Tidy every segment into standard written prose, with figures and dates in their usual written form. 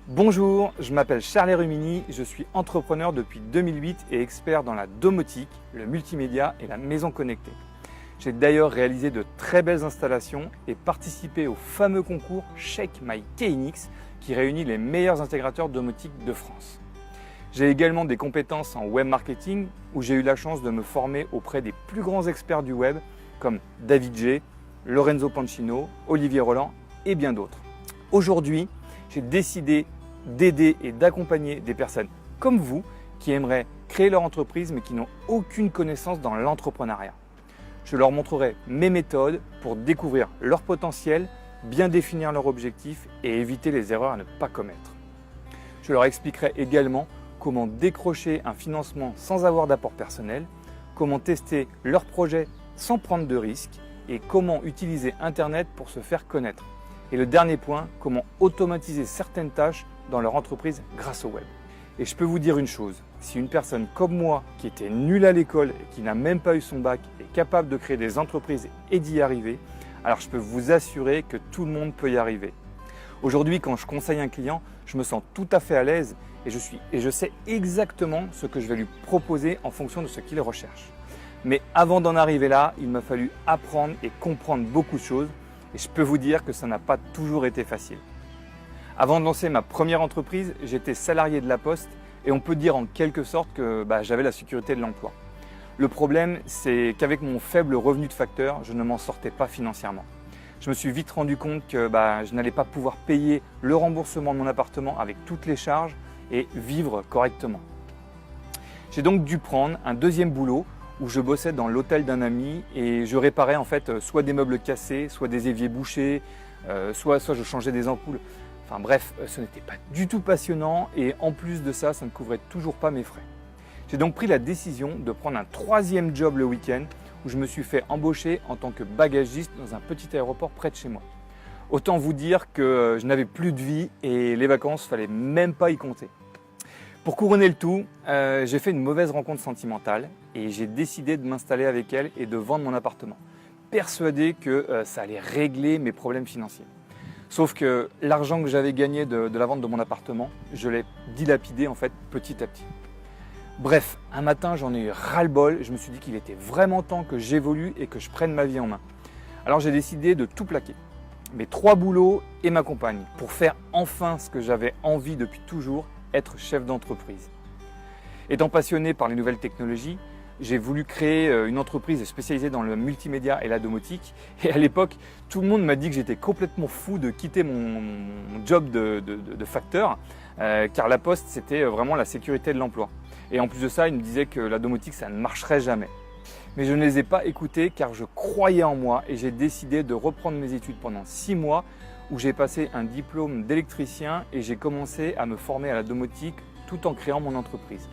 Bonjour, je m'appelle Charles Rumini, je suis entrepreneur depuis 2008 et expert dans la domotique, le multimédia et la maison connectée. J'ai d'ailleurs réalisé de très belles installations et participé au fameux concours Shake My KNX qui réunit les meilleurs intégrateurs domotiques de France. J'ai également des compétences en web marketing où j'ai eu la chance de me former auprès des plus grands experts du web comme David G, Lorenzo Pancino, Olivier Roland et bien d'autres. Aujourd'hui, j'ai décidé d'aider et d'accompagner des personnes comme vous qui aimeraient créer leur entreprise mais qui n'ont aucune connaissance dans l'entrepreneuriat. Je leur montrerai mes méthodes pour découvrir leur potentiel, bien définir leurs objectifs et éviter les erreurs à ne pas commettre. Je leur expliquerai également comment décrocher un financement sans avoir d'apport personnel, comment tester leur projet sans prendre de risques et comment utiliser Internet pour se faire connaître. Et le dernier point, comment automatiser certaines tâches dans leur entreprise grâce au web. Et je peux vous dire une chose, si une personne comme moi qui était nulle à l'école et qui n'a même pas eu son bac est capable de créer des entreprises et d'y arriver, alors je peux vous assurer que tout le monde peut y arriver. Aujourd'hui, quand je conseille un client, je me sens tout à fait à l'aise et je sais exactement ce que je vais lui proposer en fonction de ce qu'il recherche. Mais avant d'en arriver là, il m'a fallu apprendre et comprendre beaucoup de choses et je peux vous dire que ça n'a pas toujours été facile. Avant de lancer ma première entreprise, j'étais salarié de la Poste et on peut dire en quelque sorte que j'avais la sécurité de l'emploi. Le problème, c'est qu'avec mon faible revenu de facteur, je ne m'en sortais pas financièrement. Je me suis vite rendu compte que je n'allais pas pouvoir payer le remboursement de mon appartement avec toutes les charges et vivre correctement. J'ai donc dû prendre un deuxième boulot où je bossais dans l'hôtel d'un ami et je réparais en fait soit des meubles cassés, soit des éviers bouchés, soit je changeais des ampoules. Enfin bref, ce n'était pas du tout passionnant et en plus de ça, ça ne couvrait toujours pas mes frais. J'ai donc pris la décision de prendre un troisième job le week-end où je me suis fait embaucher en tant que bagagiste dans un petit aéroport près de chez moi. Autant vous dire que je n'avais plus de vie et les vacances, il ne fallait même pas y compter. Pour couronner le tout, j'ai fait une mauvaise rencontre sentimentale et j'ai décidé de m'installer avec elle et de vendre mon appartement, persuadé que ça allait régler mes problèmes financiers. Sauf que l'argent que j'avais gagné de la vente de mon appartement, je l'ai dilapidé en fait petit à petit. Bref, un matin j'en ai eu ras-le-bol, je me suis dit qu'il était vraiment temps que j'évolue et que je prenne ma vie en main. Alors j'ai décidé de tout plaquer, mes 3 boulots et ma compagne, pour faire enfin ce que j'avais envie depuis toujours, être chef d'entreprise. Étant passionné par les nouvelles technologies, j'ai voulu créer une entreprise spécialisée dans le multimédia et la domotique. Et à l'époque, tout le monde m'a dit que j'étais complètement fou de quitter mon job de facteur, car la Poste, c'était vraiment la sécurité de l'emploi. Et en plus de ça, ils me disaient que la domotique, ça ne marcherait jamais. Mais je ne les ai pas écoutés car je croyais en moi et j'ai décidé de reprendre mes études pendant 6 mois où j'ai passé un diplôme d'électricien et j'ai commencé à me former à la domotique tout en créant mon entreprise.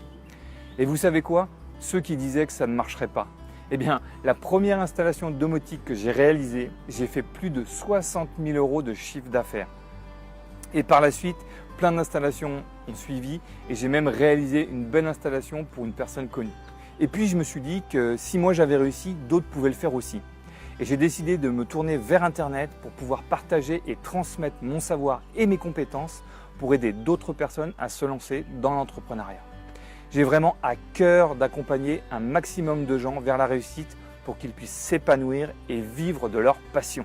Et vous savez quoi ? Ceux qui disaient que ça ne marcherait pas. Eh bien, la première installation domotique que j'ai réalisée, j'ai fait plus de 60 000 € de chiffre d'affaires. Et par la suite, plein d'installations ont suivi et j'ai même réalisé une belle installation pour une personne connue. Et puis je me suis dit que si moi j'avais réussi, d'autres pouvaient le faire aussi. Et j'ai décidé de me tourner vers Internet pour pouvoir partager et transmettre mon savoir et mes compétences pour aider d'autres personnes à se lancer dans l'entrepreneuriat. J'ai vraiment à cœur d'accompagner un maximum de gens vers la réussite pour qu'ils puissent s'épanouir et vivre de leur passion.